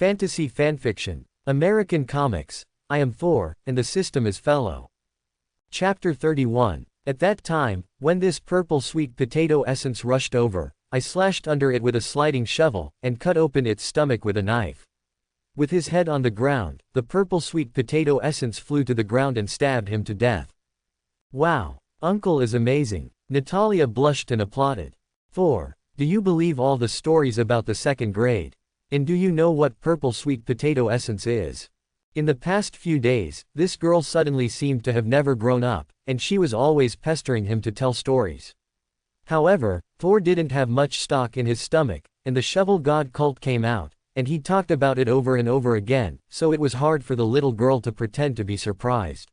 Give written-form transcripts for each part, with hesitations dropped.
Fantasy fanfiction. American comics. I am Thor, and the system is fellow. Chapter 31. At that time, when this purple sweet potato essence rushed over, I slashed under it with a sliding shovel, and cut open its stomach with a knife. With his head on the ground, the purple sweet potato essence flew to the ground and stabbed him to death. Wow. Uncle is amazing. Natalia blushed and applauded. Thor, do you believe all the stories about the second grade? And do you know what purple sweet potato essence is? In the past few days, this girl suddenly seemed to have never grown up, and she was always pestering him to tell stories. However, Thor didn't have much stock in his stomach, and the shovel god cult came out, and he talked about it over and over again, so it was hard for the little girl to pretend to be surprised.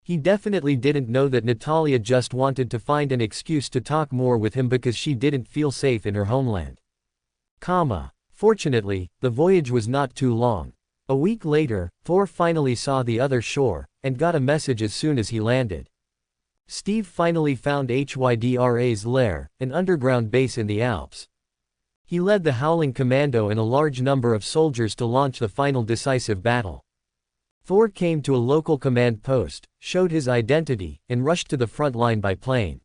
He definitely didn't know that Natalia just wanted to find an excuse to talk more with him because she didn't feel safe in her homeland. Fortunately, the voyage was not too long. A week later, Thor finally saw the other shore, and got a message as soon as he landed. Steve finally found Hydra's lair, an underground base in the Alps. He led the Howling Commando and a large number of soldiers to launch the final decisive battle. Thor came to a local command post, showed his identity, and rushed to the front line by plane.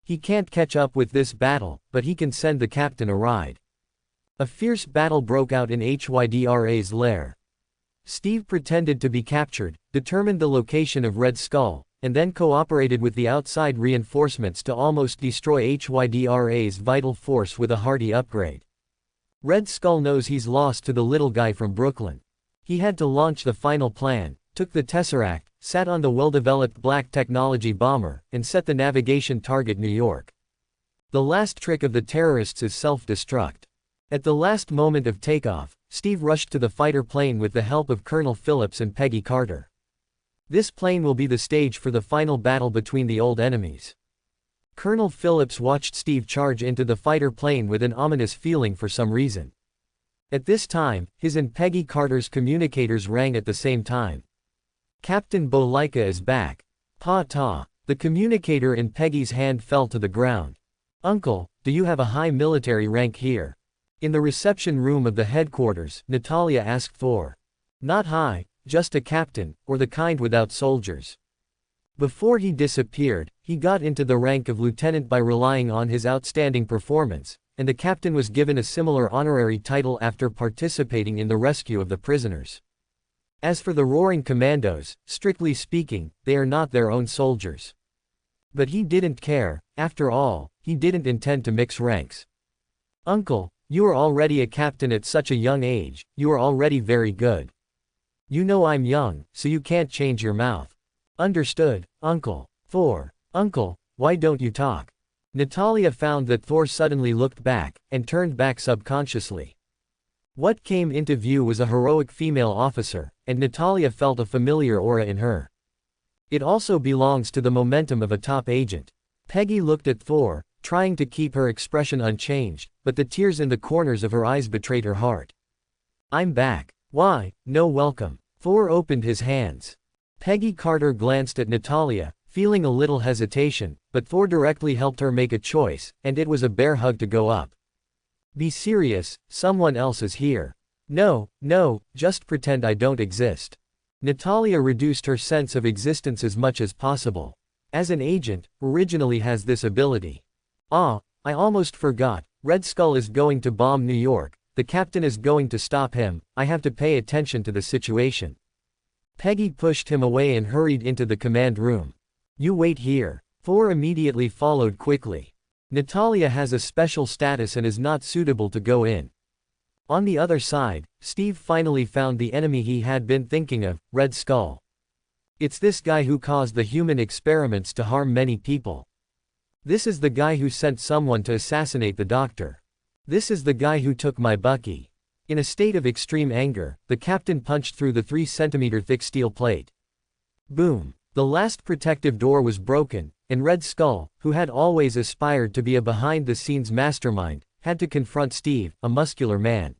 He can't catch up with this battle, but he can send the captain a ride. A fierce battle broke out in Hydra's lair. Steve pretended to be captured, determined the location of Red Skull, and then cooperated with the outside reinforcements to almost destroy Hydra's vital force with a hearty upgrade. Red Skull knows he's lost to the little guy from Brooklyn. He had to launch the final plan, took the Tesseract, sat on the well-developed black technology bomber, and set the navigation target New York. The last trick of the terrorists is self-destruct. At the last moment of takeoff, Steve rushed to the fighter plane with the help of Colonel Phillips and Peggy Carter. This plane will be the stage for the final battle between the old enemies. Colonel Phillips watched Steve charge into the fighter plane with an ominous feeling for some reason. At this time, his and Peggy Carter's communicators rang at the same time. Captain Bolika is back. Pa-ta. The communicator in Peggy's hand fell to the ground. Uncle, do you have a high military rank here? In the reception room of the headquarters, Natalia asked Thor. Not high, just a captain, or the kind without soldiers. Before he disappeared, he got into the rank of lieutenant by relying on his outstanding performance, and the captain was given a similar honorary title after participating in the rescue of the prisoners. As for the Roaring Commandos, strictly speaking, they are not their own soldiers. But he didn't care, after all, he didn't intend to mix ranks. Uncle, you are already a captain at such a young age, you are already very good. You know I'm young, so you can't change your mouth. Understood, Uncle. Thor. Uncle, why don't you talk? Natalia found that Thor suddenly looked back, and turned back subconsciously. What came into view was a heroic female officer, and Natalia felt a familiar aura in her. It also belongs to the momentum of a top agent. Peggy looked at Thor, trying to keep her expression unchanged, but the tears in the corners of her eyes betrayed her heart. I'm back. Why, no welcome. Thor opened his hands. Peggy Carter glanced at Natalia, feeling a little hesitation, but Thor directly helped her make a choice, and it was a bear hug to go up. Be serious, someone else is here. No, just pretend I don't exist. Natalia reduced her sense of existence as much as possible. As an agent, originally has this ability. I almost forgot, Red Skull is going to bomb New York, the captain is going to stop him, I have to pay attention to the situation. Peggy pushed him away and hurried into the command room. You wait here. Thor immediately followed quickly. Natalia has a special status and is not suitable to go in. On the other side, Steve finally found the enemy he had been thinking of, Red Skull. It's this guy who caused the human experiments to harm many people. This is the guy who sent someone to assassinate the doctor. This is the guy who took my Bucky. In a state of extreme anger, the captain punched through the 3-centimeter thick steel plate. Boom. The last protective door was broken, and Red Skull, who had always aspired to be a behind-the-scenes mastermind, had to confront Steve, a muscular man.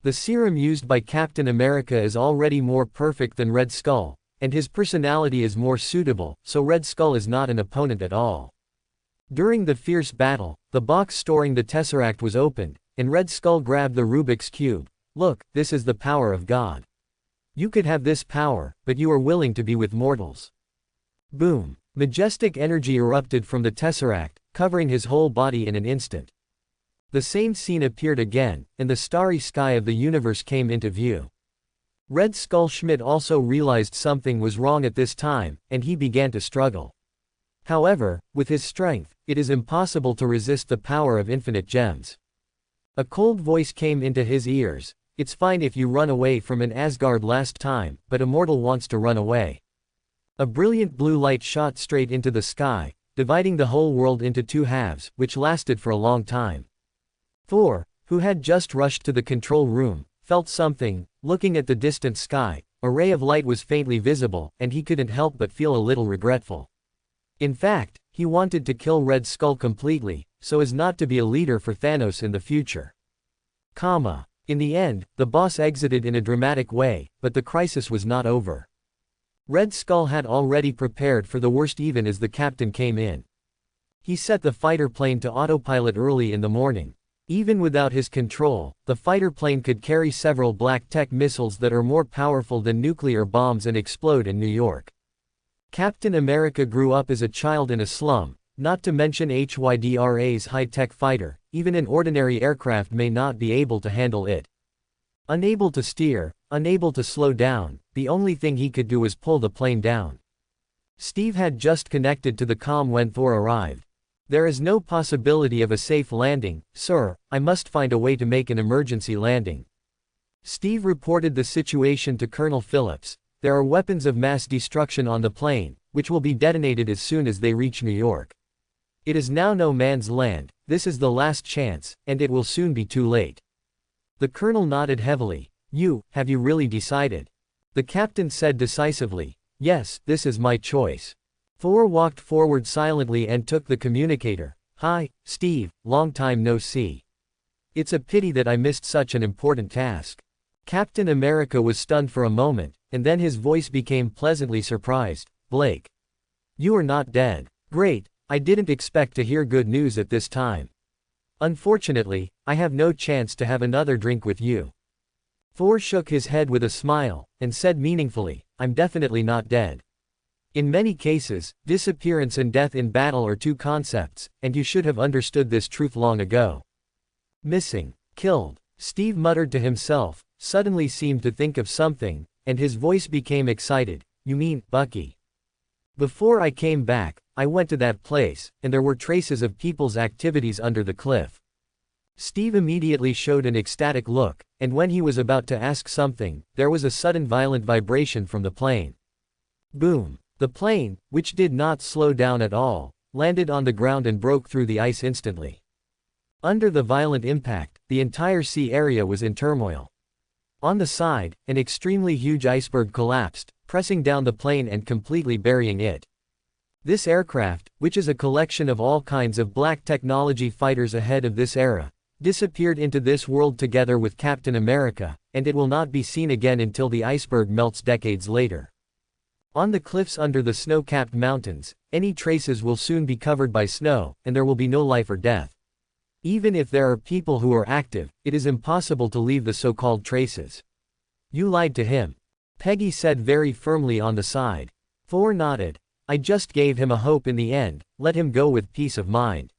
The serum used by Captain America is already more perfect than Red Skull, and his personality is more suitable, so Red Skull is not an opponent at all. During the fierce battle, the box storing the Tesseract was opened, and Red Skull grabbed the Rubik's Cube, Look, this is the power of God. You could have this power, but you are willing to be with mortals. Boom. Majestic energy erupted from the Tesseract, covering his whole body in an instant. The same scene appeared again, and the starry sky of the universe came into view. Red Skull Schmidt also realized something was wrong at this time, and he began to struggle. However, with his strength, it is impossible to resist the power of infinite gems. A cold voice came into his ears. It's fine if you run away from an Asgard last time, but a mortal wants to run away. A brilliant blue light shot straight into the sky, dividing the whole world into two halves, which lasted for a long time. Thor, who had just rushed to the control room, felt something. Looking at the distant sky, a ray of light was faintly visible, and he couldn't help but feel a little regretful. In fact, he wanted to kill Red Skull completely, so as not to be a leader for Thanos in the future. In the end, the boss exited in a dramatic way, but the crisis was not over. Red Skull had already prepared for the worst even as the captain came in. He set the fighter plane to autopilot early in the morning. Even without his control, the fighter plane could carry several black tech missiles that are more powerful than nuclear bombs and explode in New York. Captain America grew up as a child in a slum, not to mention HYDRA's high-tech fighter. Even an ordinary aircraft may not be able to handle it. Unable to steer, unable to slow down, the only thing he could do was pull the plane down. Steve had just connected to the comm when Thor arrived. There is no possibility of a safe landing, sir. I must find a way to make an emergency landing. Steve reported the situation to Colonel Phillips. There are weapons of mass destruction on the plane, which will be detonated as soon as they reach New York. It is now no man's land. This is the last chance, and it will soon be too late. The colonel nodded heavily. Have you really decided? The captain said decisively. Yes, this is my choice. Thor walked forward silently and took the communicator. Hi, Steve, long time no see. It's a pity that I missed such an important task. Captain America was stunned for a moment, and then his voice became pleasantly surprised. Blake. You are not dead. Great, I didn't expect to hear good news at this time. Unfortunately, I have no chance to have another drink with you. Thor shook his head with a smile, and said meaningfully, I'm definitely not dead. In many cases, disappearance and death in battle are two concepts, and you should have understood this truth long ago. Missing. Killed. Steve muttered to himself, suddenly seemed to think of something, and his voice became excited. You mean, Bucky? Before I came back, I went to that place, and there were traces of people's activities under the cliff. Steve immediately showed an ecstatic look, and when he was about to ask something, there was a sudden violent vibration from the plane. Boom. The plane, which did not slow down at all, landed on the ground and broke through the ice instantly. Under the violent impact, the entire sea area was in turmoil. On the side, an extremely huge iceberg collapsed, pressing down the plane and completely burying it. This aircraft, which is a collection of all kinds of black technology fighters ahead of this era, disappeared into this world together with Captain America, and it will not be seen again until the iceberg melts decades later. On the cliffs under the snow-capped mountains, any traces will soon be covered by snow, and there will be no life or death. Even if there are people who are active, it is impossible to leave the so-called traces. You lied to him. Peggy said very firmly on the side. Thor nodded. I just gave him a hope in the end, let him go with peace of mind.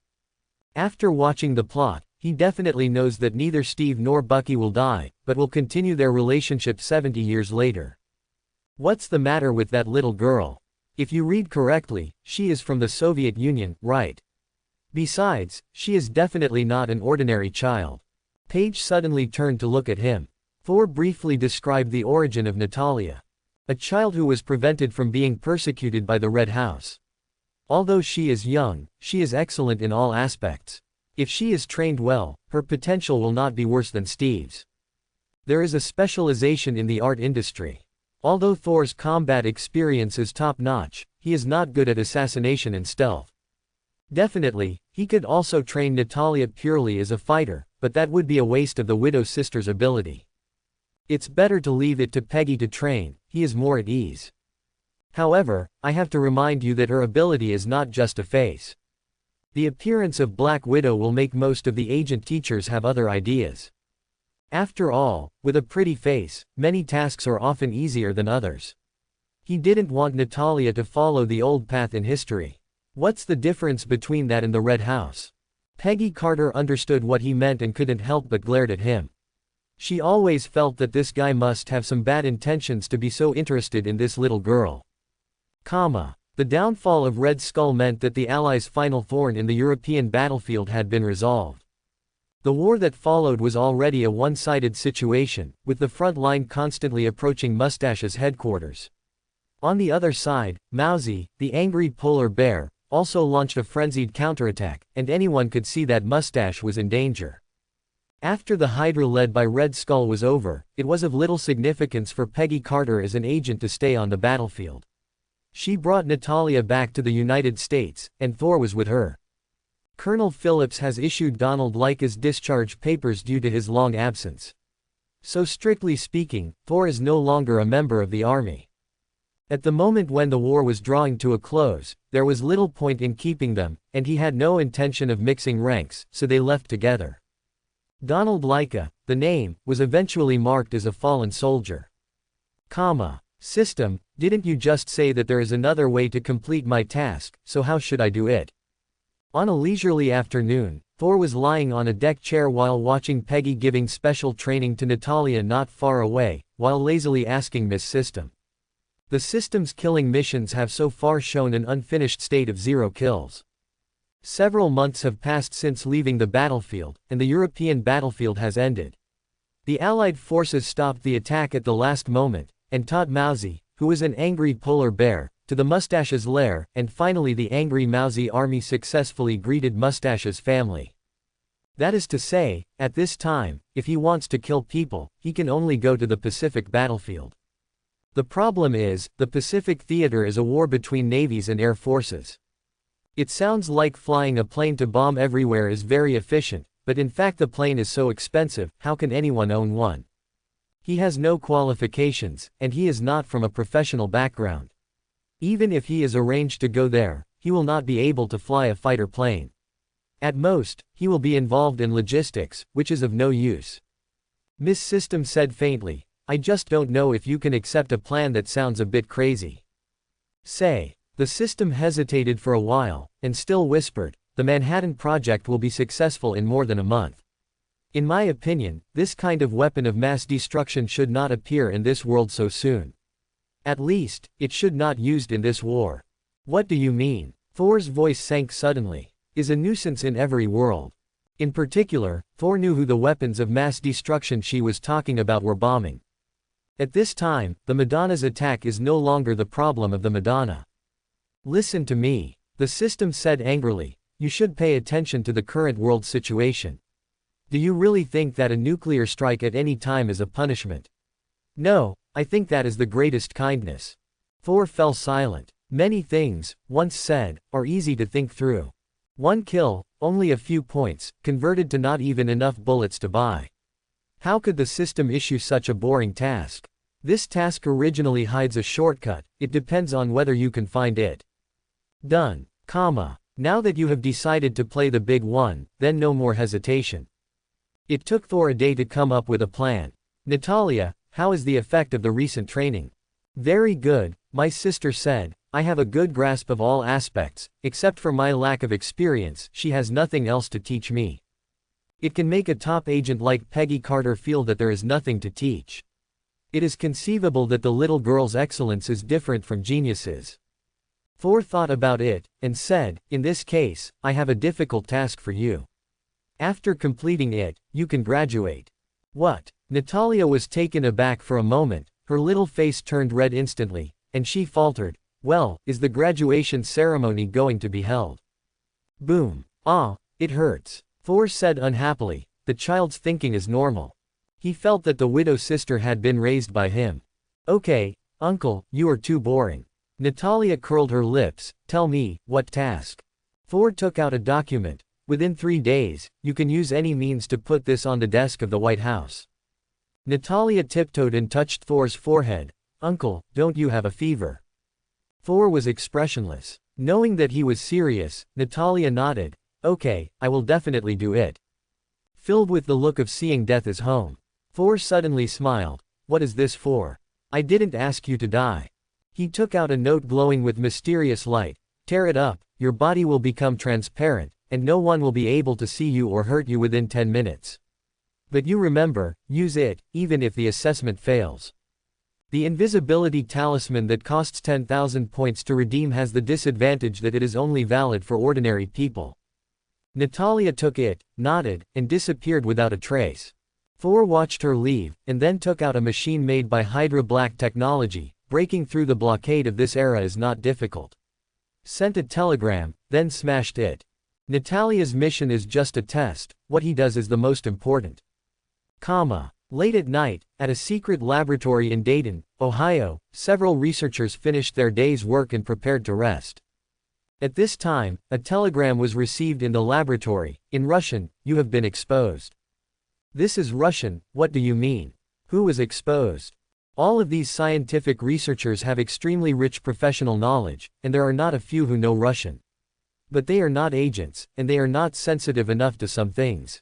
After watching the plot, he definitely knows that neither Steve nor Bucky will die, but will continue their relationship 70 years later. What's the matter with that little girl? If you read correctly, she is from the Soviet Union, right? Besides, she is definitely not an ordinary child. Paige suddenly turned to look at him. Thor briefly described the origin of Natalia. A child who was prevented from being persecuted by the Red House. Although she is young, she is excellent in all aspects. If she is trained well, her potential will not be worse than Steve's. There is a specialization in the art industry. Although Thor's combat experience is top-notch, he is not good at assassination and stealth. Definitely, he could also train Natalia purely as a fighter, but that would be a waste of the Widow Sister's ability. It's better to leave it to Peggy to train, he is more at ease. However, I have to remind you that her ability is not just a face. The appearance of Black Widow will make most of the agent teachers have other ideas. After all, with a pretty face, many tasks are often easier than others. He didn't want Natalia to follow the old path in history. What's the difference between that and the Red House? Peggy Carter understood what he meant and couldn't help but glared at him. She always felt that this guy must have some bad intentions to be so interested in this little girl. The downfall of Red Skull meant that the Allies' final thorn in the European battlefield had been resolved. The war that followed was already a one-sided situation, with the front line constantly approaching Mustache's headquarters. On the other side, Mousy, the angry polar bear, also launched a frenzied counterattack, and anyone could see that Mustache was in danger. After the Hydra led by Red Skull was over, it was of little significance for Peggy Carter as an agent to stay on the battlefield. She brought Natalia back to the United States, and Thor was with her. Colonel Phillips has issued Donald Leica's discharge papers due to his long absence. So strictly speaking, Thor is no longer a member of the army. At the moment when the war was drawing to a close, there was little point in keeping them, and he had no intention of mixing ranks, so they left together. Donald Leica, the name, was eventually marked as a fallen soldier. System, didn't you just say that there is another way to complete my task, so how should I do it? On a leisurely afternoon, Thor was lying on a deck chair while watching Peggy giving special training to Natalia not far away, while lazily asking Miss System. The system's killing missions have so far shown an unfinished state of 0 kills. Several months have passed since leaving the battlefield, and the European battlefield has ended. The Allied forces stopped the attack at the last moment, and taught Mousy, who was an angry polar bear, to the Mustache's lair, and finally the angry Mousy army successfully greeted Mustache's family. That is to say, at this time, if he wants to kill people, he can only go to the Pacific battlefield. The problem is, the Pacific theater is a war between navies and air forces. It sounds like flying a plane to bomb everywhere is very efficient, but in fact the plane is so expensive, how can anyone own one? He has no qualifications, and he is not from a professional background. Even if he is arranged to go there, he will not be able to fly a fighter plane. At most, he will be involved in logistics, which is of no use. Miss System said faintly, I just don't know if you can accept a plan that sounds a bit crazy. The system hesitated for a while, and still whispered, the Manhattan Project will be successful in more than a month. In my opinion, this kind of weapon of mass destruction should not appear in this world so soon. At least, it should not used in this war. What do you mean? Thor's voice sank suddenly. Is a nuisance in every world. In particular, Thor knew who the weapons of mass destruction she was talking about were bombing. At this time, the Madonna's attack is no longer the problem of the Madonna. Listen to me, the system said angrily, you should pay attention to the current world situation. Do you really think that a nuclear strike at any time is a punishment? No, I think that is the greatest kindness. Thor fell silent. Many things, once said, are easy to think through. One kill, only a few points, converted to not even enough bullets to buy. How could the system issue such a boring task? This task originally hides a shortcut, it depends on whether you can find it. Done. Now that you have decided to play the big one, then no more hesitation. It took Thor a day to come up with a plan. Natalia, how is the effect of the recent training? Very good, my sister said, I have a good grasp of all aspects, except for my lack of experience, she has nothing else to teach me. It can make a top agent like Peggy Carter feel that there is nothing to teach. It is conceivable that the little girl's excellence is different from genius's. Thor thought about it, and said, in this case, I have a difficult task for you. After completing it, you can graduate. What? Natalia was taken aback for a moment, her little face turned red instantly, and she faltered, well, is the graduation ceremony going to be held? Boom. Ah, it hurts. Thor said unhappily, the child's thinking is normal. He felt that the widow sister had been raised by him. Okay, uncle, you are too boring. Natalia curled her lips, tell me, what task? Thor took out a document. Within 3 days, you can use any means to put this on the desk of the White House. Natalia tiptoed and touched Thor's forehead. Uncle, don't you have a fever? Thor was expressionless. Knowing that he was serious, Natalia nodded. Okay, I will definitely do it. Filled with the look of seeing death as home. Thor suddenly smiled. What is this for? I didn't ask you to die. He took out a note glowing with mysterious light. Tear it up, your body will become transparent, and no one will be able to see you or hurt you within 10 minutes. But you remember, use it, even if the assessment fails. The invisibility talisman that costs 10,000 points to redeem has the disadvantage that it is only valid for ordinary people. Natalia took it, nodded, and disappeared without a trace. Thor watched her leave, and then took out a machine made by Hydra Black technology. Breaking through the blockade of this era is not difficult. Sent a telegram, then smashed it. Natalia's mission is just a test, what he does is the most important. Late at night, at a secret laboratory in Dayton, Ohio, several researchers finished their day's work and prepared to rest. At this time, a telegram was received in the laboratory. In Russian, you have been exposed. This is Russian, what do you mean? Who was exposed? All of these scientific researchers have extremely rich professional knowledge, and there are not a few who know Russian. But they are not agents, and they are not sensitive enough to some things.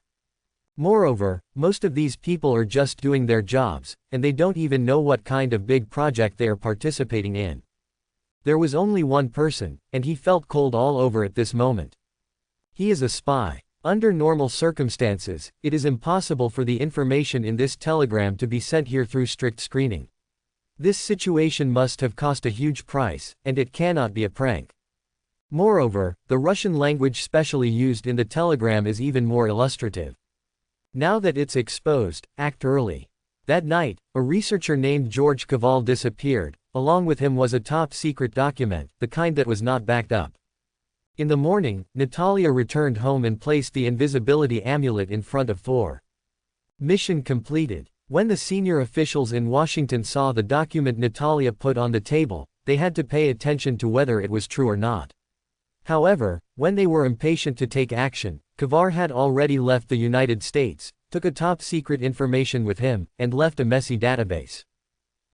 Moreover, most of these people are just doing their jobs, and they don't even know what kind of big project they are participating in. There was only one person, and he felt cold all over at this moment. He is a spy. Under normal circumstances, it is impossible for the information in this telegram to be sent here through strict screening. This situation must have cost a huge price, and it cannot be a prank. Moreover, the Russian language specially used in the telegram is even more illustrative. Now that it's exposed, act early. That night, a researcher named George Kaval disappeared. Along with him was a top-secret document, the kind that was not backed up. In the morning, Natalia returned home and placed the invisibility amulet in front of Thor. Mission completed. When the senior officials in Washington saw the document Natalia put on the table, they had to pay attention to whether it was true or not. However, when they were impatient to take action, Kavar had already left the United States, took a top-secret information with him, and left a messy database.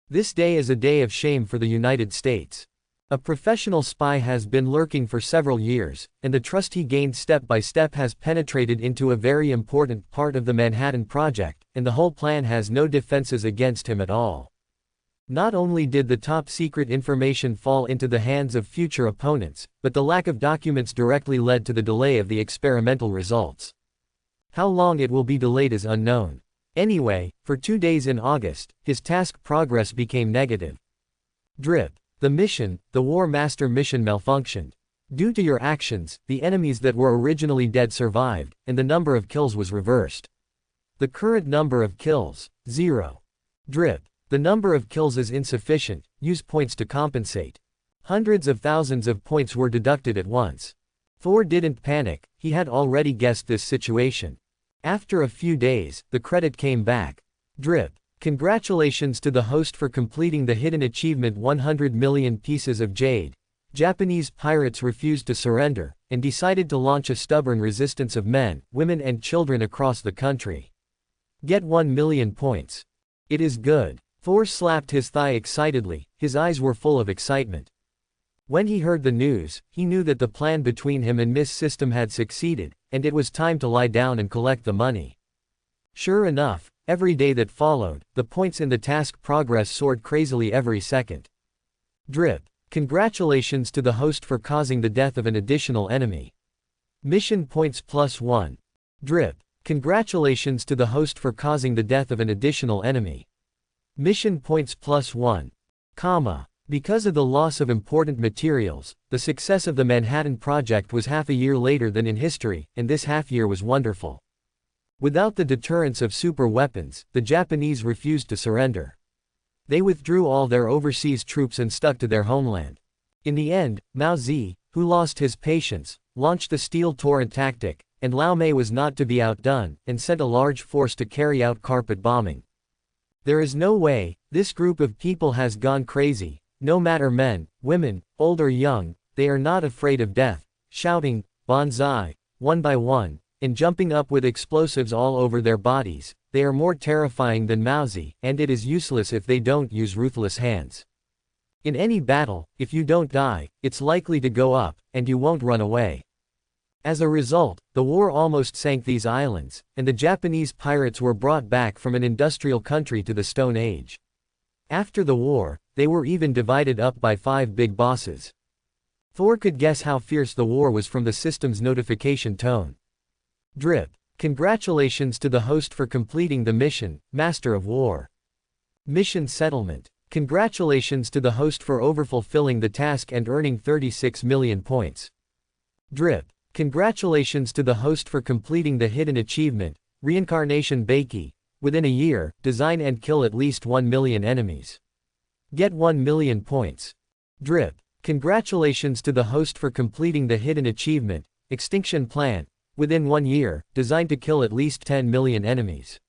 This day is a day of shame for the United States. A professional spy has been lurking for several years, and the trust he gained step by step has penetrated into a very important part of the Manhattan Project, and the whole plan has no defenses against him at all. Not only did the top-secret information fall into the hands of future opponents, but the lack of documents directly led to the delay of the experimental results. How long it will be delayed is unknown. Anyway, for 2 days in August, his task progress became negative. Drip. The mission, the War Master mission malfunctioned. Due to your actions, the enemies that were originally dead survived, and the number of kills was reversed. The current number of kills, 0. Drip. The number of kills is insufficient, use points to compensate. Hundreds of thousands of points were deducted at once. Thor didn't panic, he had already guessed this situation. After a few days, the credit came back. Drip. Congratulations to the host for completing the hidden achievement 100 million pieces of jade. Japanese pirates refused to surrender, and decided to launch a stubborn resistance of men, women and children across the country. Get 1 million points. It is good. Thor slapped his thigh excitedly, his eyes were full of excitement. When he heard the news, he knew that the plan between him and Miss System had succeeded, and it was time to lie down and collect the money. Sure enough, every day that followed, the points in the task progress soared crazily every second. Drip. Congratulations to the host for causing the death of an additional enemy. Mission points +1. Drip. Congratulations to the host for causing the death of an additional enemy. Mission points +1. Because of the loss of important materials, the success of the Manhattan Project was half a year later than in history, and this half year was wonderful. Without the deterrence of super weapons, the Japanese refused to surrender. They withdrew all their overseas troops and stuck to their homeland. In the end, Mao Zedong, who lost his patience, launched the steel torrent tactic, and Liao Mei was not to be outdone, and sent a large force to carry out carpet bombing. There is no way, this group of people has gone crazy, no matter men, women, old or young, they are not afraid of death, shouting, "Banzai," one by one, and jumping up with explosives all over their bodies. They are more terrifying than Mao Zedong, and it is useless if they don't use ruthless hands. In any battle, if you don't die, it's likely to go up, and you won't run away. As a result, the war almost sank these islands, and the Japanese pirates were brought back from an industrial country to the Stone Age. After the war, they were even divided up by 5 big bosses. Thor could guess how fierce the war was from the system's notification tone. Drip. Congratulations to the host for completing the mission, Master of War. Mission settlement. Congratulations to the host for overfulfilling the task and earning 36 million points. Drip. Congratulations to the host for completing the hidden achievement, Reincarnation Baki. Within a year, design and kill at least 1 million enemies. Get 1 million points. Drip. Congratulations to the host for completing the hidden achievement, Extinction Plan. Within 1 year, designed to kill at least 10 million enemies.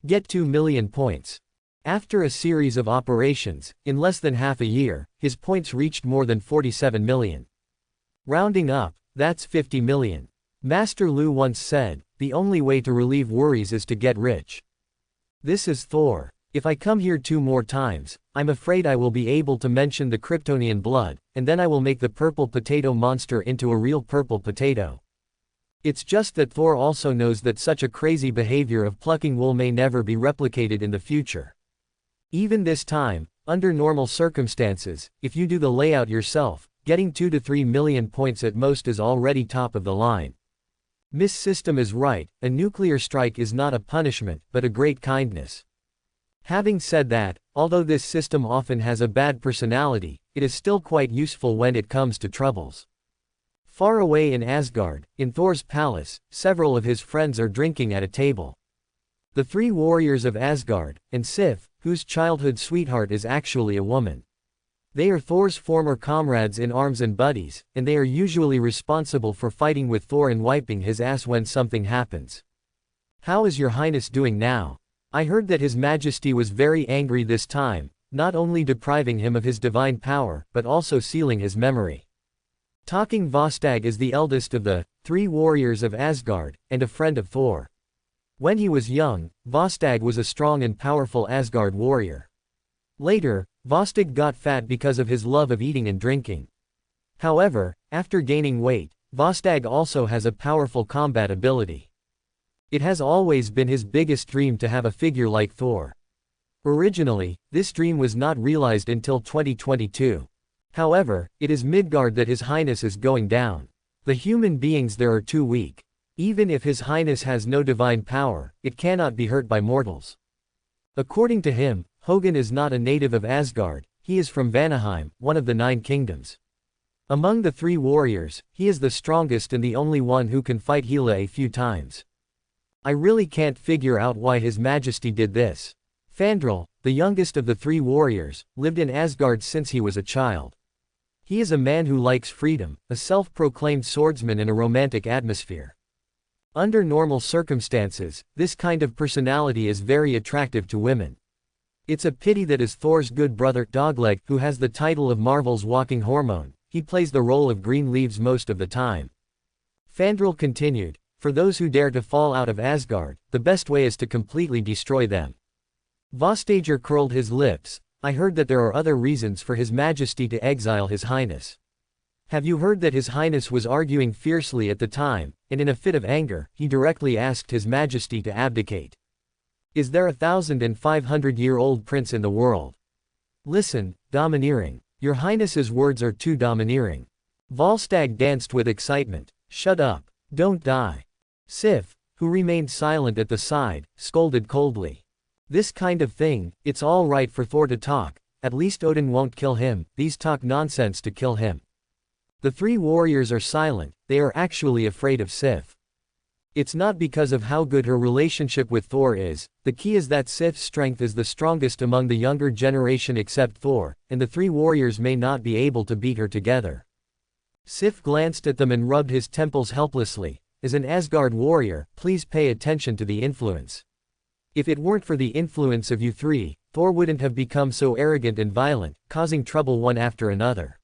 Get 2 million points. After a series of operations, in less than half a year, his points reached more than 47 million. Rounding up, that's 50 million. Master Lu once said, the only way to relieve worries is to get rich. This is Thor. If I come here 2 more times, I'm afraid I will be able to mention the Kryptonian blood, and then I will make the purple potato monster into a real purple potato. It's just that Thor also knows that such a crazy behavior of plucking wool may never be replicated in the future. Even this time, under normal circumstances, if you do the layout yourself, getting 2 to 3 million points at most is already top of the line. Miss System is right, a nuclear strike is not a punishment, but a great kindness. Having said that, although this system often has a bad personality, it is still quite useful when it comes to troubles. Far away in Asgard, in Thor's palace, several of his friends are drinking at a table. The 3 warriors of Asgard, and Sif, whose childhood sweetheart is actually a woman. They are Thor's former comrades in arms and buddies, and they are usually responsible for fighting with Thor and wiping his ass when something happens. How is your highness doing now? I heard that his majesty was very angry this time, not only depriving him of his divine power, but also sealing his memory. Talking Vostag is the eldest of the 3 warriors of Asgard, and a friend of Thor. When he was young, Vostag was a strong and powerful Asgard warrior. Later, Vostag got fat because of his love of eating and drinking. However, after gaining weight, Vostag also has a powerful combat ability. It has always been his biggest dream to have a figure like Thor. Originally, this dream was not realized until 2022. However, it is Midgard that His Highness is going down. The human beings there are too weak. Even if His Highness has no divine power, it cannot be hurt by mortals. According to him, Hogun is not a native of Asgard, he is from Vanaheim, one of the 9 kingdoms. Among the 3 warriors, he is the strongest and the only one who can fight Hela a few times. I really can't figure out why His Majesty did this. Fandral, the youngest of the 3 warriors, lived in Asgard since he was a child. He is a man who likes freedom, a self-proclaimed swordsman in a romantic atmosphere. Under normal circumstances, this kind of personality is very attractive to women. It's a pity that as Thor's good brother, Dogleg, who has the title of Marvel's walking hormone, he plays the role of Green Leaves most of the time. Fandral continued, for those who dare to fall out of Asgard, the best way is to completely destroy them. Vostager curled his lips, I heard that there are other reasons for His Majesty to exile His Highness. Have you heard that His Highness was arguing fiercely at the time, and in a fit of anger, he directly asked His Majesty to abdicate? Is there a 1,500-year-old prince in the world? Listen, domineering. Your Highness's words are too domineering. Volstagg danced with excitement. Shut up. Don't die. Sif, who remained silent at the side, scolded coldly. This kind of thing, it's all right for Thor to talk, at least Odin won't kill him, these talk nonsense to kill him. The 3 warriors are silent, they are actually afraid of Sif. It's not because of how good her relationship with Thor is, the key is that Sif's strength is the strongest among the younger generation except Thor, and the 3 warriors may not be able to beat her together. Sif glanced at them and rubbed his temples helplessly. As an Asgard warrior, please pay attention to the influence. If it weren't for the influence of you 3, Thor wouldn't have become so arrogant and violent, causing trouble one after another.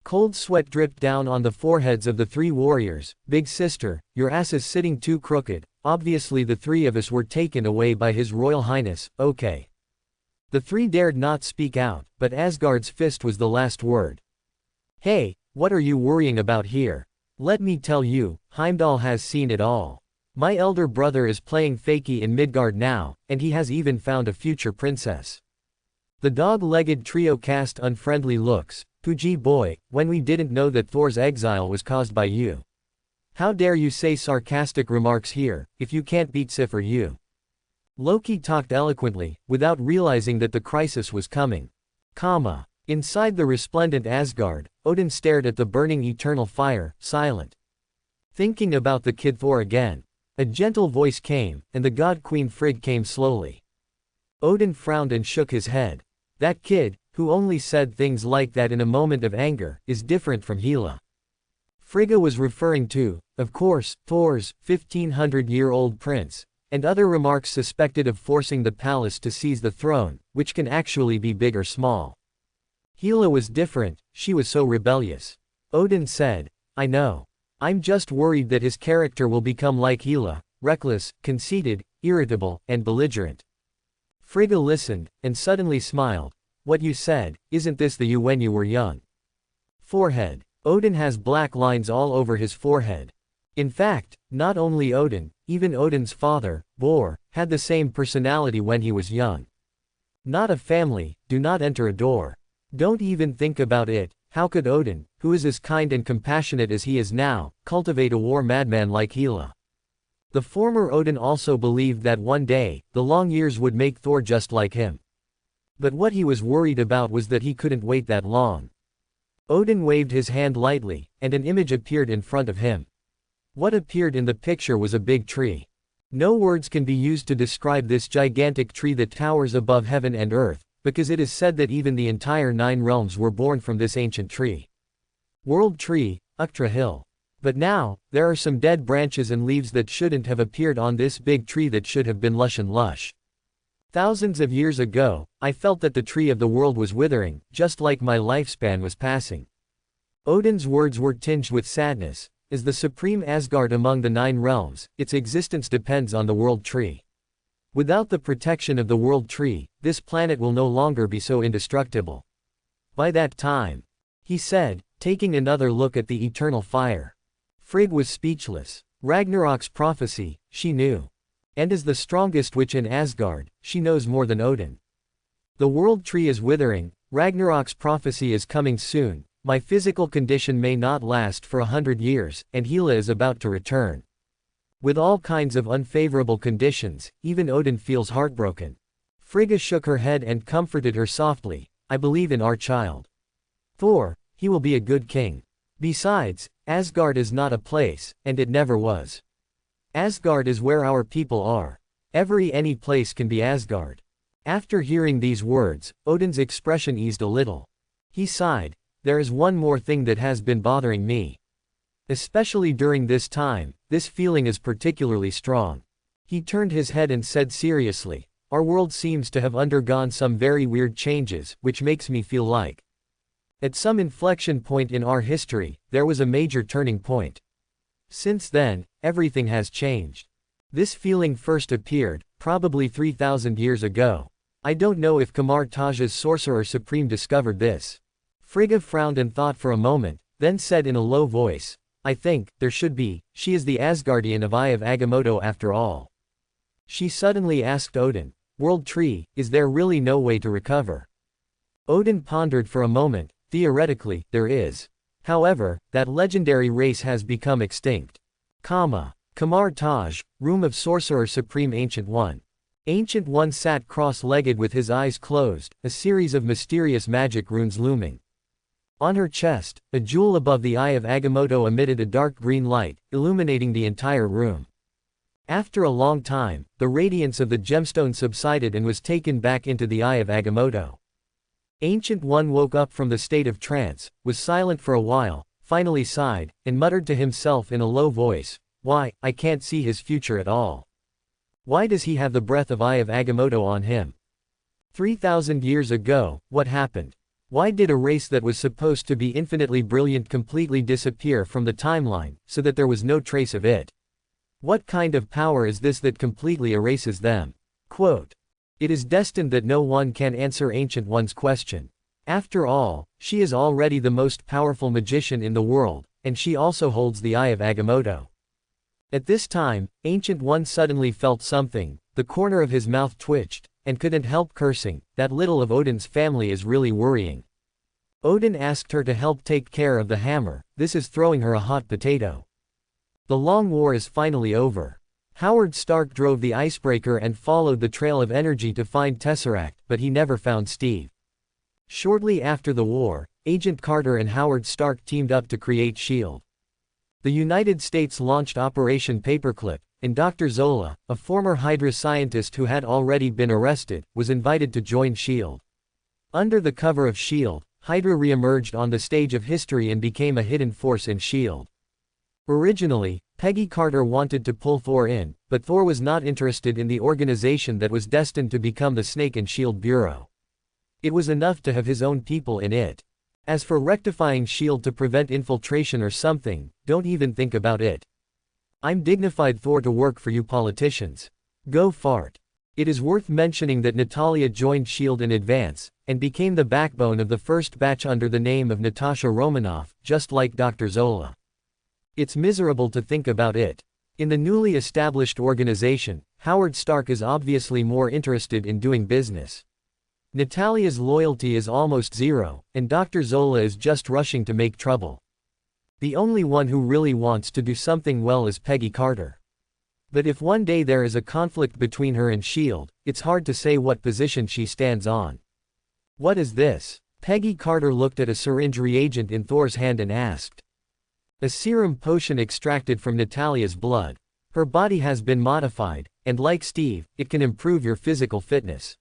Cold sweat dripped down on the foreheads of the 3 warriors. Big sister, your ass is sitting too crooked, obviously the 3 of us were taken away by His Royal Highness, okay. The 3 dared not speak out, but Asgard's fist was the last word. Hey, what are you worrying about here? Let me tell you, Heimdall has seen it all. My elder brother is playing fakie in Midgard now, and he has even found a future princess. The dog-legged trio cast unfriendly looks. Puji boy, when we didn't know that Thor's exile was caused by you. How dare you say sarcastic remarks here, if you can't beat Sif or you. Loki talked eloquently, without realizing that the crisis was coming. Inside the resplendent Asgard, Odin stared at the burning eternal fire, silent. Thinking about the kid Thor again. A gentle voice came, and the god queen Frigg came slowly. Odin frowned and shook his head. That kid, who only said things like that in a moment of anger, is different from Hela. Frigga was referring to, of course, Thor's 1500-year-old prince, and other remarks suspected of forcing the palace to seize the throne, which can actually be big or small. Hela was different, she was so rebellious. Odin said, I know. I'm just worried that his character will become like Hela, reckless, conceited, irritable, and belligerent. Frigga listened, and suddenly smiled. What you said, isn't this the you when you were young? Forehead. Odin has black lines all over his forehead. In fact, not only Odin, even Odin's father, Bor, had the same personality when he was young. Not a family, do not enter a door. Don't even think about it. How could Odin, who is as kind and compassionate as he is now, cultivate a war madman like Hela? The former Odin also believed that one day, the long years would make Thor just like him. But what he was worried about was that he couldn't wait that long. Odin waved his hand lightly, and an image appeared in front of him. What appeared in the picture was a big tree. No words can be used to describe this gigantic tree that towers above heaven and earth, because it is said that even the entire 9 realms were born from this ancient tree. World Tree, Uktra Hill. But now, there are some dead branches and leaves that shouldn't have appeared on this big tree that should have been lush and lush. Thousands of years ago, I felt that the tree of the world was withering, just like my lifespan was passing. Odin's words were tinged with sadness. As the supreme Asgard among the 9 realms, its existence depends on the World Tree. Without the protection of the World Tree, this planet will no longer be so indestructible. By that time, he said, taking another look at the eternal fire. Frigg was speechless. Ragnarok's prophecy, she knew. And as the strongest witch in Asgard, she knows more than Odin. The World Tree is withering, Ragnarok's prophecy is coming soon, my physical condition may not last for 100 years, and Hela is about to return. With all kinds of unfavorable conditions, even Odin feels heartbroken. Frigga shook her head and comforted her softly, I believe in our child. Thor, he will be a good king. Besides, Asgard is not a place, and it never was. Asgard is where our people are. Any place can be Asgard. After hearing these words, Odin's expression eased a little. He sighed, there is one more thing that has been bothering me. Especially during this time, this feeling is particularly strong. He turned his head and said seriously, our world seems to have undergone some very weird changes, which makes me feel like. At some inflection point in our history, there was a major turning point. Since then, everything has changed. This feeling first appeared, probably 3,000 years ago. I don't know if Kamar Taj's Sorcerer Supreme discovered this. Frigga frowned and thought for a moment, then said in a low voice, I think, there should be, she is the Asgardian of Eye of Agamotto after all. She suddenly asked Odin, World Tree, is there really no way to recover? Odin pondered for a moment, theoretically, there is. However, that legendary race has become extinct. Kamar Taj, Room of Sorcerer Supreme Ancient One. Ancient One sat cross-legged with his eyes closed, a series of mysterious magic runes looming. On her chest, a jewel above the Eye of Agamotto emitted a dark green light, illuminating the entire room. After a long time, the radiance of the gemstone subsided and was taken back into the Eye of Agamotto. Ancient One woke up from the state of trance, was silent for a while, finally sighed, and muttered to himself in a low voice, why, I can't see his future at all. Why does he have the breath of Eye of Agamotto on him? 3,000 years ago, what happened? Why did a race that was supposed to be infinitely brilliant completely disappear from the timeline, so that there was no trace of it? What kind of power is this that completely erases them? Quote, it is destined that no one can answer Ancient One's question. After all, she is already the most powerful magician in the world, and she also holds the Eye of Agamotto. At this time, Ancient One suddenly felt something, the corner of his mouth twitched, and couldn't help cursing. That little of Odin's family is really worrying. Odin asked her to help take care of the hammer, this is throwing her a hot potato. The long war is finally over. Howard Stark drove the icebreaker and followed the trail of energy to find Tesseract, but he never found Steve. Shortly after the war, Agent Carter and Howard Stark teamed up to create S.H.I.E.L.D. The United States launched Operation Paperclip, and Dr. Zola, a former Hydra scientist who had already been arrested, was invited to join S.H.I.E.L.D. Under the cover of S.H.I.E.L.D., Hydra re-emerged on the stage of history and became a hidden force in S.H.I.E.L.D. Originally, Peggy Carter wanted to pull Thor in, but Thor was not interested in the organization that was destined to become the Snake and S.H.I.E.L.D. Bureau. It was enough to have his own people in it. As for rectifying S.H.I.E.L.D. to prevent infiltration or something, don't even think about it. I'm dignified Thor to work for you politicians. Go fart. It is worth mentioning that Natalia joined S.H.I.E.L.D. in advance, and became the backbone of the first batch under the name of Natasha Romanoff, just like Dr. Zola. It's miserable to think about it. In the newly established organization, Howard Stark is obviously more interested in doing business. Natalia's loyalty is almost zero, and Dr. Zola is just rushing to make trouble. The only one who really wants to do something well is Peggy Carter. But if one day there is a conflict between her and S.H.I.E.L.D., it's hard to say what position she stands on. What is this? Peggy Carter looked at a syringe reagent in Thor's hand and asked. A serum potion extracted from Natalia's blood. Her body has been modified, and like Steve, it can improve your physical fitness.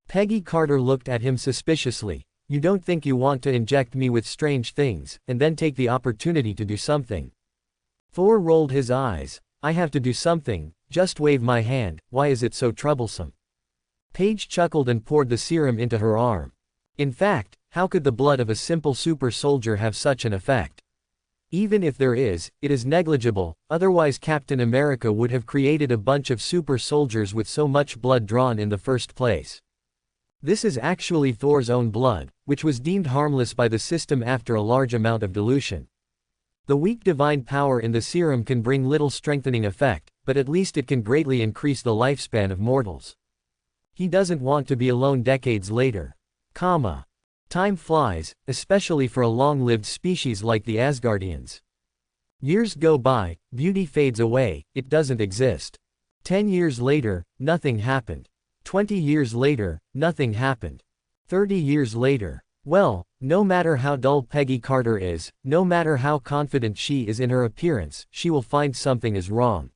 Peggy Carter looked at him suspiciously. You don't think you want to inject me with strange things, and then take the opportunity to do something? Thor rolled his eyes. I have to do something, just wave my hand, why is it so troublesome? Paige chuckled and poured the serum into her arm. In fact, how could the blood of a simple super soldier have such an effect? Even if there is, it is negligible, otherwise Captain America would have created a bunch of super soldiers with so much blood drawn in the first place. This is actually Thor's own blood, which was deemed harmless by the system after a large amount of dilution. The weak divine power in the serum can bring little strengthening effect, but at least it can greatly increase the lifespan of mortals. He doesn't want to be alone decades later. Time flies, especially for a long-lived species like the Asgardians. Years go by, beauty fades away, it doesn't exist. 10 years later, nothing happened. 20 years later, nothing happened. 30 years later. Well, no matter how dull Peggy Carter is, no matter how confident she is in her appearance, she will find something is wrong.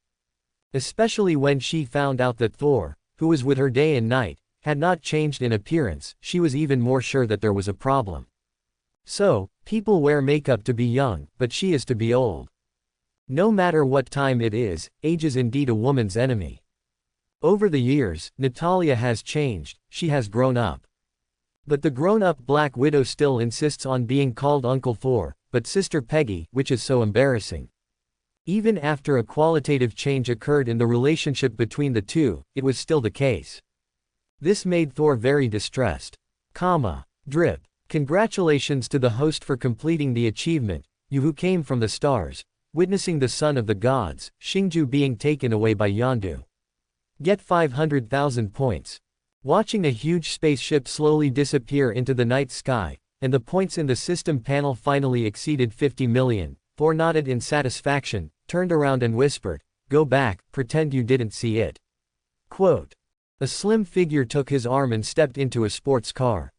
Especially when she found out that Thor, who was with her day and night, had not changed in appearance, she was even more sure that there was a problem. So, people wear makeup to be young, but she is to be old. No matter what time it is, age is indeed a woman's enemy. Over the years, Natalia has changed, she has grown up. But the grown-up Black Widow still insists on being called Uncle Thor, but Sister Peggy, which is so embarrassing. Even after a qualitative change occurred in the relationship between the two, it was still the case. This made Thor very distressed. Drip. Congratulations to the host for completing the achievement, you who came from the stars, witnessing the son of the gods, Xingju being taken away by Yondu. Get 500,000 points. Watching a huge spaceship slowly disappear into the night sky, and the points in the system panel finally exceeded 50 million, Thor nodded in satisfaction, turned around and whispered, "Go back, pretend you didn't see it." Quote. A slim figure took his arm and stepped into a sports car.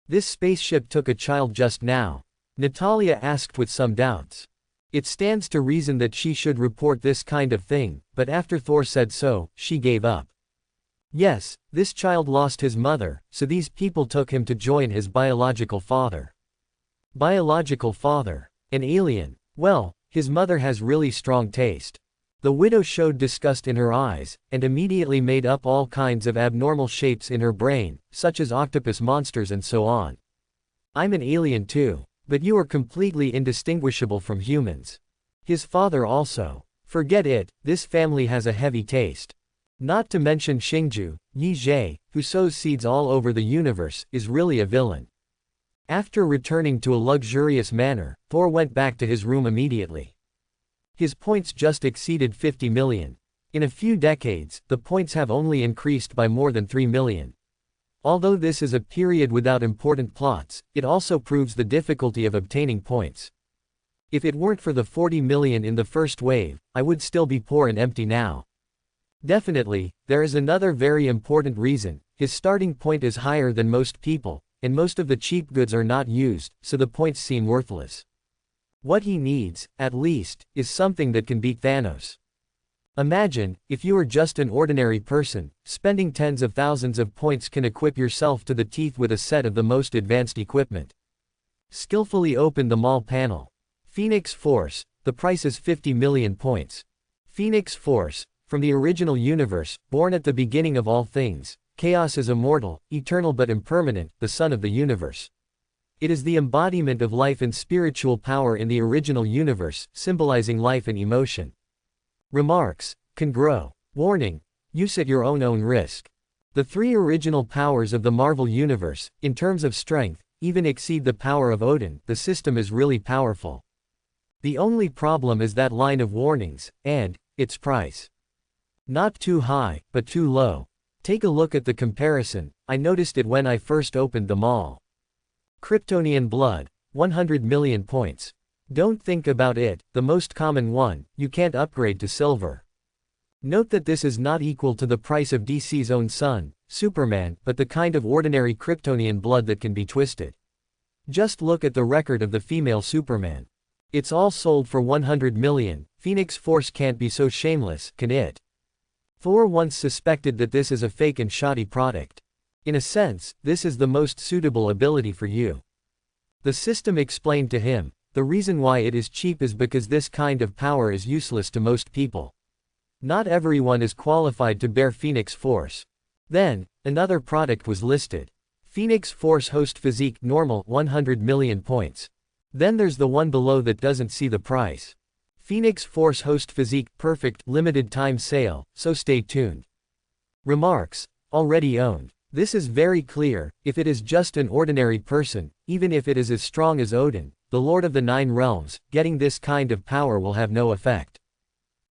This spaceship took a child just now? Natalia asked with some doubts. It stands to reason that she should report this kind of thing, but after Thor said so, she gave up. Yes, this child lost his mother, so these people took him to join his biological father. Biological father? An alien? Well, his mother has really strong taste. The widow showed disgust in her eyes, and immediately made up all kinds of abnormal shapes in her brain, such as octopus monsters and so on. I'm an alien too, but you are completely indistinguishable from humans. His father also. Forget it, this family has a heavy taste. Not to mention Xingju, Yi Zhe, who sows seeds all over the universe, is really a villain. After returning to a luxurious manor, Thor went back to his room immediately. His points just exceeded 50 million. In a few decades, the points have only increased by more than 3 million. Although this is a period without important plots, it also proves the difficulty of obtaining points. If it weren't for the 40 million in the first wave, I would still be poor and empty now. Definitely, there is another very important reason: his starting point is higher than most people, and most of the cheap goods are not used, so the points seem worthless. What he needs, at least, is something that can beat Thanos. Imagine, if you are just an ordinary person, spending tens of thousands of points can equip yourself to the teeth with a set of the most advanced equipment. Skillfully open the mall panel. Phoenix Force, the price is 50 million points. Phoenix Force, from the original universe, born at the beginning of all things, Chaos is immortal, eternal but impermanent, the sun of the universe. It is the embodiment of life and spiritual power in the original universe, symbolizing life and emotion. Remarks: can grow. Warning: use at your own risk. The three original powers of the Marvel Universe, in terms of strength, even exceed the power of Odin. The system is really powerful. The only problem is that line of warnings, and its price. Not too high, but too low. Take a look at the comparison. I noticed it when I first opened them all. Kryptonian blood, 100 million points. Don't think about it, the most common one, you can't upgrade to silver. Note that this is not equal to the price of DC's own son, Superman, but the kind of ordinary Kryptonian blood that can be twisted. Just look at the record of the female Superman. It's all sold for 100 million, Phoenix Force can't be so shameless, can it? Thor once suspected that this is a fake and shoddy product. In a sense, this is the most suitable ability for you. The system explained to him, the reason why it is cheap is because this kind of power is useless to most people. Not everyone is qualified to bear Phoenix Force. Then, another product was listed. Phoenix Force Host Physique Normal, 100 million points. Then there's the one below that doesn't see the price. Phoenix Force Host Physique Perfect Limited Time Sale, so stay tuned. Remarks: already owned. This is very clear: if it is just an ordinary person, even if it is as strong as Odin, the Lord of the Nine Realms, getting this kind of power will have no effect.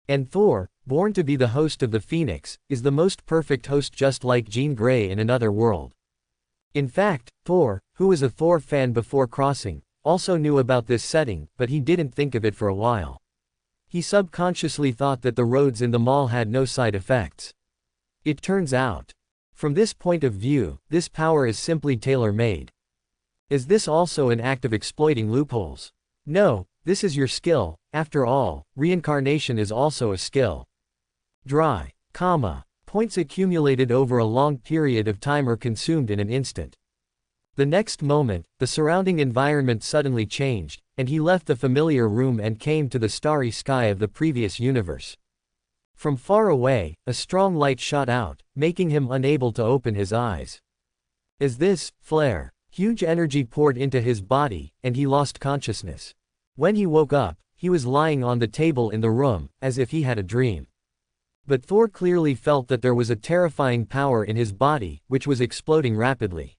And Thor, born to be the host of the Phoenix, is the most perfect host, just like Jean Grey in Another World. In fact, Thor, who was a Thor fan before crossing, also knew about this setting, but he didn't think of it for a while. He subconsciously thought that the roads in the mall had no side effects. It turns out, from this point of view, this power is simply tailor-made. Is this also an act of exploiting loopholes? No, this is your skill. After all, reincarnation is also a skill. Dry, points accumulated over a long period of time are consumed in an instant. The next moment, the surrounding environment suddenly changed, and he left the familiar room and came to the starry sky of the previous universe. From far away, a strong light shot out, making him unable to open his eyes. As this flare, huge energy poured into his body, and he lost consciousness. When he woke up, he was lying on the table in the room, as if he had a dream. But Thor clearly felt that there was a terrifying power in his body, which was exploding rapidly.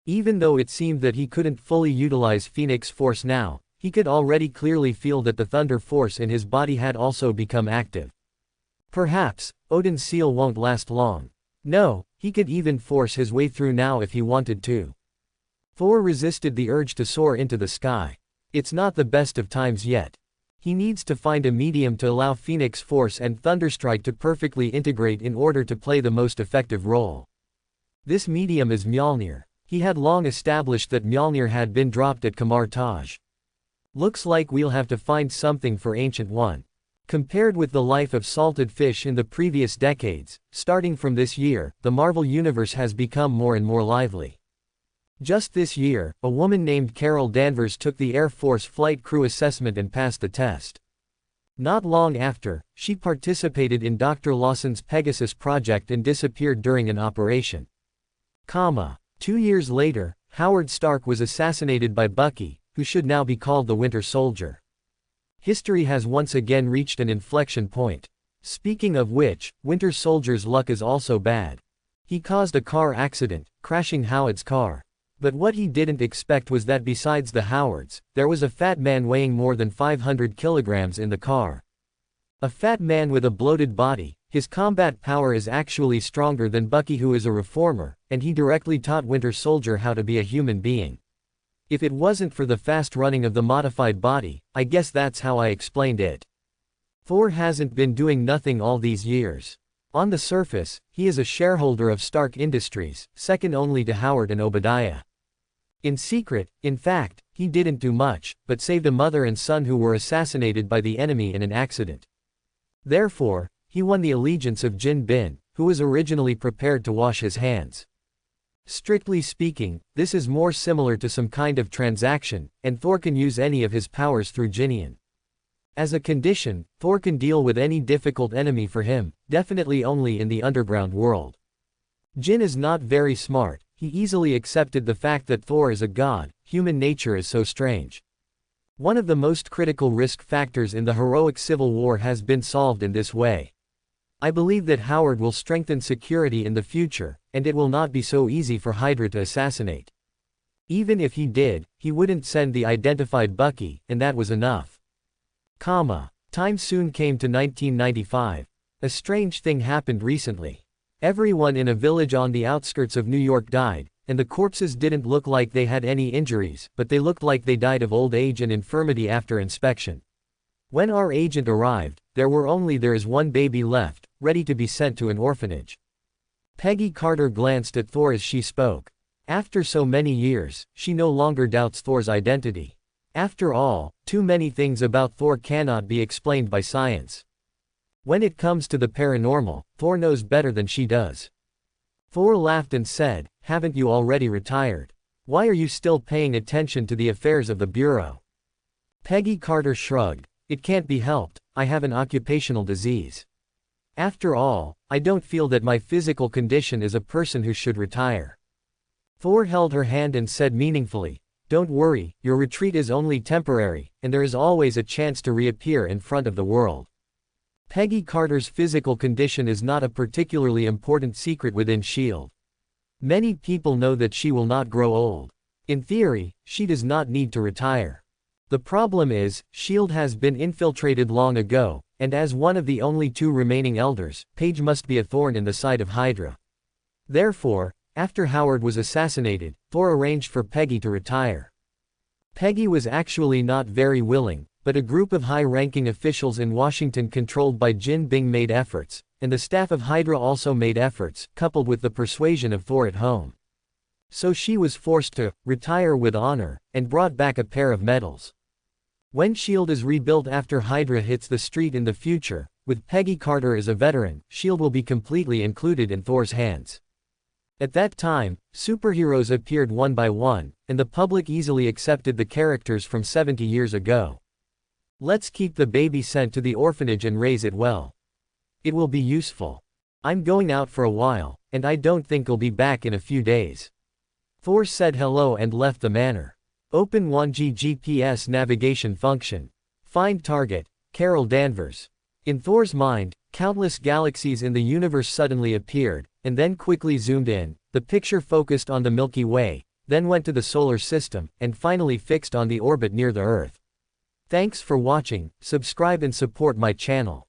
Even though it seemed that he couldn't fully utilize Phoenix Force now, he could already clearly feel that the Thunder Force in his body had also become active. Perhaps, Odin's seal won't last long. No, he could even force his way through now if he wanted to. Thor resisted the urge to soar into the sky. It's not the best of times yet. He needs to find a medium to allow Phoenix Force and Thunderstrike to perfectly integrate in order to play the most effective role. This medium is Mjolnir. He had long established that Mjolnir had been dropped at Kamar Taj. Looks like we'll have to find something for Ancient One. Compared with the life of salted fish in the previous decades, starting from this year, the Marvel Universe has become more and more lively. Just this year, a woman named Carol Danvers took the Air Force Flight Crew Assessment and passed the test. Not long after, she participated in Dr. Lawson's Pegasus project and disappeared during an operation. 2 years later, Howard Stark was assassinated by Bucky, who should now be called the Winter Soldier. History has once again reached an inflection point. Speaking of which, Winter Soldier's luck is also bad. He caused a car accident, crashing Howard's car. But what he didn't expect was that besides the Howards, there was a fat man weighing more than 500 kilograms in the car. A fat man with a bloated body. His combat power is actually stronger than Bucky, who is a reformer, and he directly taught Winter Soldier how to be a human being. If it wasn't for the fast running of the modified body, I guess that's how I explained it. Thor hasn't been doing nothing all these years. On the surface, he is a shareholder of Stark Industries, second only to Howard and Obadiah. In secret, in fact, he didn't do much, but saved a mother and son who were assassinated by the enemy in an accident. Therefore, he won the allegiance of Jin Bin, who was originally prepared to wash his hands. Strictly speaking, this is more similar to some kind of transaction, and Thor can use any of his powers through Jinian. As a condition, Thor can deal with any difficult enemy for him, definitely only in the underground world. Jin is not very smart. He easily accepted the fact that Thor is a god. Human nature is so strange. One of the most critical risk factors in the heroic civil war has been solved in this way. I believe that Howard will strengthen security in the future, and it will not be so easy for Hydra to assassinate. Even if he did, he wouldn't send the identified Bucky, and that was enough. Time soon came to 1995. A strange thing happened recently. Everyone in a village on the outskirts of New York died, and the corpses didn't look like they had any injuries, but they looked like they died of old age and infirmity after inspection. When our agent arrived, there is one baby left, ready to be sent to an orphanage. Peggy Carter glanced at Thor as she spoke. After so many years, she no longer doubts Thor's identity. After all, too many things about Thor cannot be explained by science. When it comes to the paranormal, Thor knows better than she does. Thor laughed and said, "Haven't you already retired? Why are you still paying attention to the affairs of the Bureau?" Peggy Carter shrugged. "It can't be helped, I have an occupational disease. After all, I don't feel that my physical condition is a person who should retire." Thor held her hand and said meaningfully, "Don't worry, your retreat is only temporary, and there is always a chance to reappear in front of the world." Peggy Carter's physical condition is not a particularly important secret within S.H.I.E.L.D. Many people know that she will not grow old. In theory, she does not need to retire. The problem is, S.H.I.E.L.D. has been infiltrated long ago, and as one of the only two remaining elders, Paige must be a thorn in the side of Hydra. Therefore, after Howard was assassinated, Thor arranged for Peggy to retire. Peggy was actually not very willing, but a group of high-ranking officials in Washington controlled by Jin Bing made efforts, and the staff of Hydra also made efforts, coupled with the persuasion of Thor at home. So she was forced to retire with honor, and brought back a pair of medals. When S.H.I.E.L.D. is rebuilt after Hydra hits the street in the future, with Peggy Carter as a veteran, S.H.I.E.L.D. will be completely included in Thor's hands. At that time, superheroes appeared one by one, and the public easily accepted the characters from 70 years ago. Let's keep the baby sent to the orphanage and raise it well. It will be useful. I'm going out for a while, and I don't think I'll be back in a few days. Thor said hello and left the manor. Open 1G GPS navigation function. Find target, Carol Danvers. In Thor's mind, countless galaxies in the universe suddenly appeared, and then quickly zoomed in. The picture focused on the Milky Way, then went to the solar system, and finally fixed on the orbit near the Earth. Thanks for watching, subscribe and support my channel.